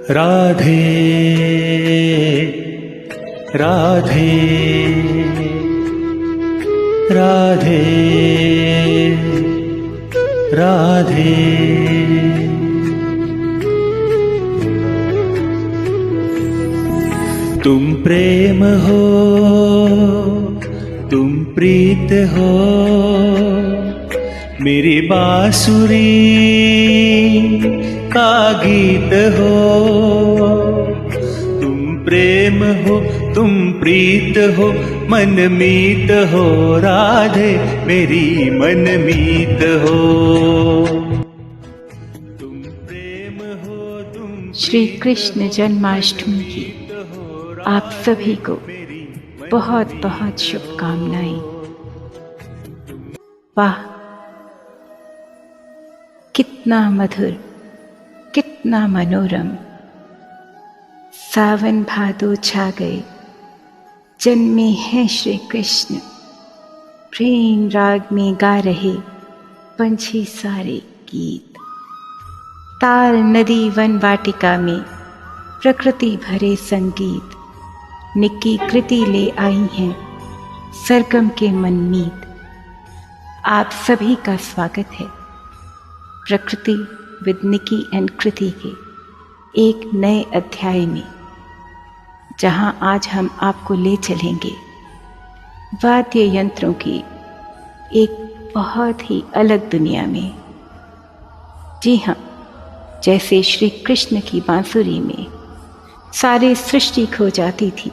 राधे राधे राधे राधे। तुम प्रेम हो, तुम प्रीत हो, मेरी बांसुरी का गीत हो। तुम प्रेम हो, तुम प्रीत हो, मनमीत हो, राधे मेरी मनमीत हो। तुम प्रेम हो, तुम श्री कृष्ण जन्माष्टमी की आप सभी को बहुत बहुत शुभकामनाएं। वाह, कितना मधुर, कितना मनोरम। सावन भादो छा गए, जन्मे हैं श्री कृष्ण। प्रेम राग में गा रहे पंछी सारे गीत। ताल नदी वन वाटिका में प्रकृति भरे संगीत। निकी कृति ले आई हैं सरगम के मनमीत। आप सभी का स्वागत है प्रकृति विद निकी एंड कृति के एक नए अध्याय में, जहां आज हम आपको ले चलेंगे वाद्य यंत्रों की एक बहुत ही अलग दुनिया में। जी हाँ, जैसे श्री कृष्ण की बांसुरी में सारी सृष्टि खो जाती थी,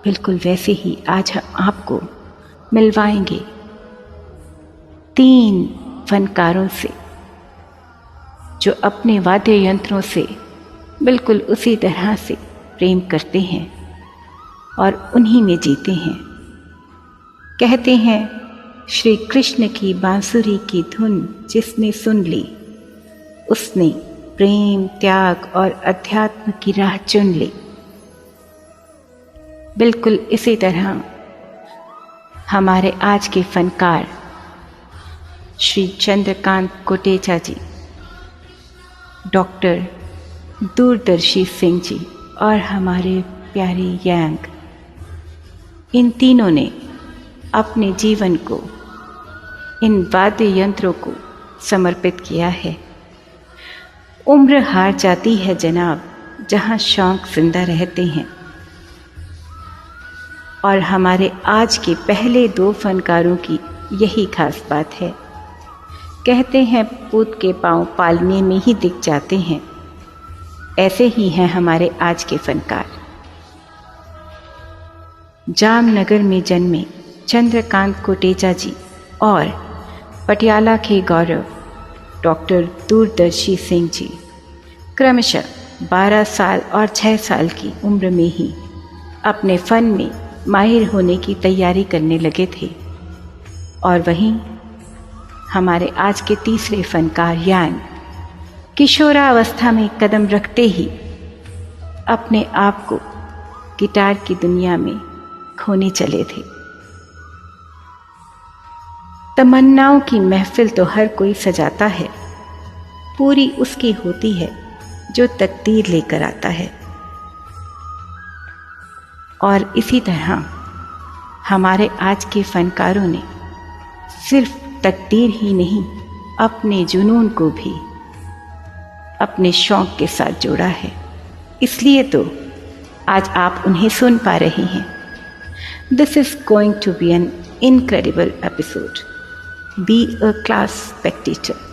बिल्कुल वैसे ही आज हम आपको मिलवाएंगे 3 फनकारों से जो अपने वाद्य यंत्रों से बिल्कुल उसी तरह से प्रेम करते हैं और उन्हीं में जीते हैं। कहते हैं श्री कृष्ण की बांसुरी की धुन जिसने सुन ली, उसने प्रेम, त्याग और अध्यात्म की राह चुन ली। बिल्कुल इसी तरह हमारे आज के फनकार श्री चंद्रकांत कोटेचा जी, डॉक्टर दूरदर्शी सिंह जी और हमारे प्यारे यांग, इन तीनों ने अपने जीवन को इन वाद्य यंत्रों को समर्पित किया है। उम्र हार जाती है जनाब, जहां शौक जिंदा रहते हैं। और हमारे आज के पहले 2 फनकारों की यही खास बात है। कहते हैं पूत के पांव पालने में ही दिख जाते हैं। ऐसे ही हैं हमारे आज के फनकार। जामनगर में जन्मे चंद्रकांत कोटेचा जी और पटियाला के गौरव डॉक्टर दूरदर्शी सिंह जी क्रमशः 12 साल और 6 साल की उम्र में ही अपने फन में माहिर होने की तैयारी करने लगे थे। और वहीं हमारे आज के तीसरे फनकार यांग किशोरावस्था में कदम रखते ही अपने आप को गिटार की दुनिया में खोने चले थे। तमन्नाओं की महफिल तो हर कोई सजाता है, पूरी उसकी होती है जो तकदीर लेकर आता है। और इसी तरह हमारे आज के फनकारों ने सिर्फ तकदीर ही नहीं, अपने जुनून को भी अपने शौक के साथ जोड़ा है। इसलिए तो आज आप उन्हें सुन पा रहे हैं। This is going to be an incredible episode. Be a class spectator.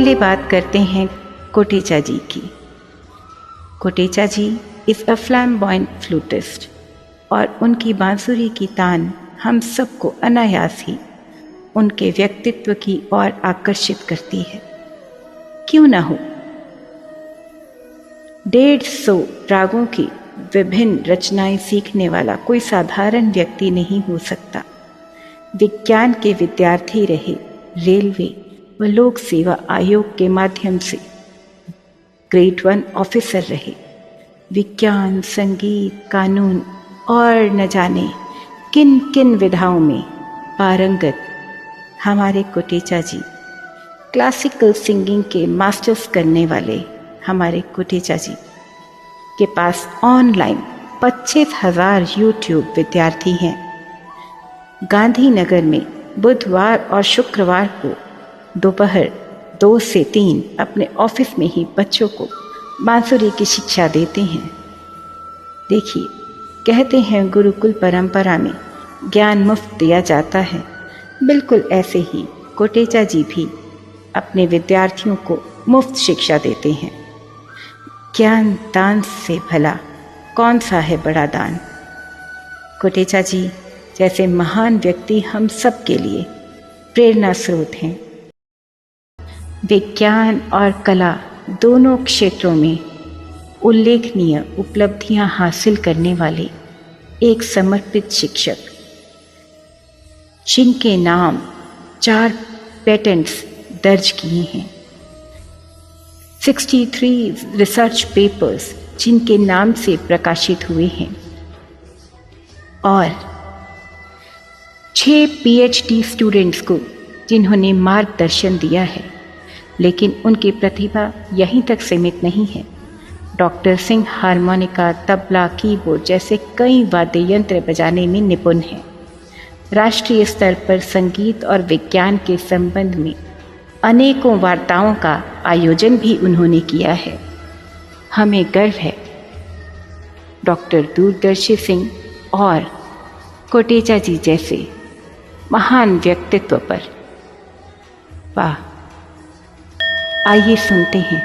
पहले बात करते हैं कोटेचा जी की। Kotecha ji is a flamboyant flutist और उनकी बांसुरी की तान हम सबको अनायास ही उनके व्यक्तित्व की ओर आकर्षित करती है। क्यों ना हो, 150 रागों की विभिन्न रचनाएं सीखने वाला कोई साधारण व्यक्ति नहीं हो सकता। विज्ञान के विद्यार्थी रहे, रेलवे व लोक सेवा आयोग के माध्यम से ग्रेड 1 ऑफिसर रहे, विज्ञान, संगीत, कानून और न जाने किन किन विधाओं में पारंगत हमारे कोटेचा जी, क्लासिकल सिंगिंग के मास्टर्स करने वाले हमारे कोटेचा जी के पास ऑनलाइन 25,000 यूट्यूब विद्यार्थी हैं। गांधीनगर में बुधवार और शुक्रवार को दोपहर 2 से 3 अपने ऑफिस में ही बच्चों को बांसुरी की शिक्षा देते हैं। देखिए, कहते हैं गुरुकुल परंपरा में ज्ञान मुफ्त दिया जाता है। बिल्कुल ऐसे ही कोटेचा जी भी अपने विद्यार्थियों को मुफ्त शिक्षा देते हैं। ज्ञान दान से भला कौन सा है बड़ा दान। कोटेचा जी जैसे महान व्यक्ति हम सब के लिए प्रेरणा स्रोत हैं। विज्ञान और कला दोनों क्षेत्रों में उल्लेखनीय उपलब्धियां हासिल करने वाले एक समर्पित शिक्षक, जिनके नाम 4 पेटेंट्स दर्ज किए हैं, 63 रिसर्च पेपर्स जिनके नाम से प्रकाशित हुए हैं और 6 PhD स्टूडेंट्स को जिन्होंने मार्गदर्शन दिया है। लेकिन उनकी प्रतिभा यहीं तक सीमित नहीं है। Doctor Singh harmonica, tabla, keyboard जैसे कई वाद्य यंत्र बजाने में निपुण हैं। राष्ट्रीय स्तर पर संगीत और विज्ञान के संबंध में अनेकों वार्ताओं का आयोजन भी उन्होंने किया है। हमें गर्व है डॉक्टर दूरदर्शी सिंह और कोटेचा जी जैसे महान व्यक्तित्व पर। वाह, आइए सुनते हैं।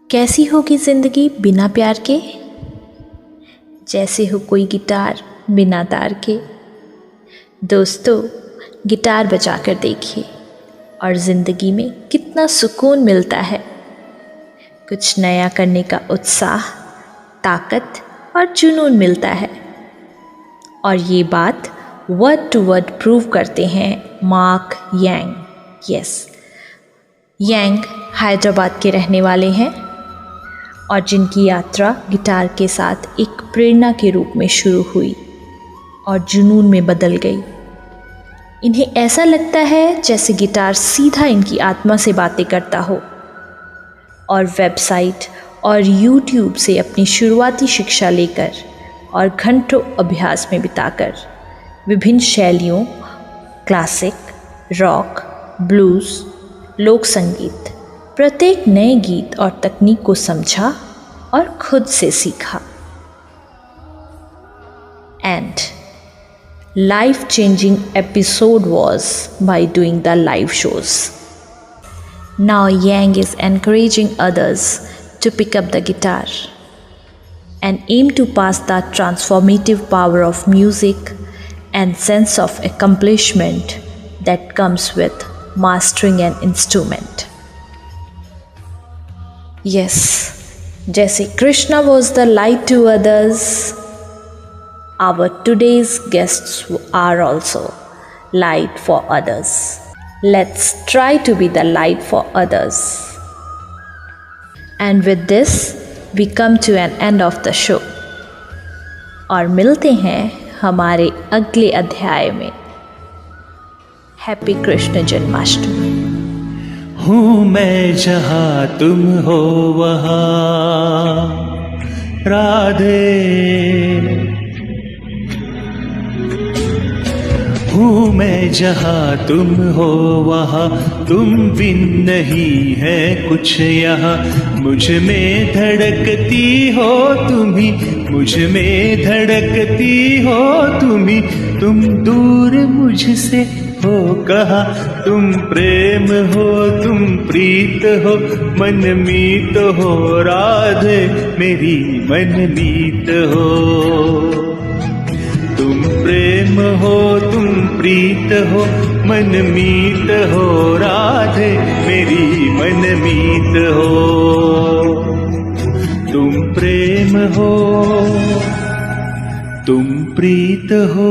कैसी होगी ज़िंदगी बिना प्यार के। जैसे हो कोई गिटार बिना तार के। दोस्तों, गिटार बजाकर देखिए और ज़िंदगी में कितना सुकून मिलता है। कुछ नया करने का उत्साह, ताकत और जुनून मिलता है। और ये बात वर्ड टू वर्ड प्रूव करते हैं मार्क यांग। यस, यांग हैदराबाद के रहने वाले हैं और जिनकी यात्रा गिटार के साथ एक प्रेरणा के रूप में शुरू हुई और जुनून में बदल गई। इन्हें ऐसा लगता है जैसे गिटार सीधा इनकी आत्मा से बातें करता हो, और वेबसाइट और यूट्यूब से अपनी शुरुआती शिक्षा लेकर और घंटों अभ्यास में बिताकर विभिन्न शैलियों क्लासिक, रॉक, ब्लूज़, लोक संगीत, प्रत्येक नए गीत और तकनीक को समझा और खुद से सीखा। And life-changing episode was by doing the live shows. Now Yang is encouraging others to pick up the guitar and aim to pass the transformative power of music and sense of accomplishment that comes with mastering an instrument. Yes, जैसे Krishna was the light to others, our today's guests are also light for others. Let's try to be the light for others. And with this, we come to an end of the show. और मिलते हैं हमारे अगले अध्याय में। Happy Krishna Janmashtami. हूँ मैं जहाँ तुम हो वहाँ राधे, हूँ मैं जहाँ तुम हो वहाँ तुम बिन नहीं है कुछ यहाँ। मुझ में धड़कती हो तुम्ही, मुझ में धड़कती हो तुम्ही, तुम दूर मुझसे हो कहाँ। तुम प्रेम हो, तुम प्रीत हो, मनमीत हो राधे मेरी मनमीत हो। तुम प्रेम हो, तुम प्रीत हो, मनमीत हो राधे मेरी मनमीत हो। तुम प्रेम हो, तुम प्रीत हो।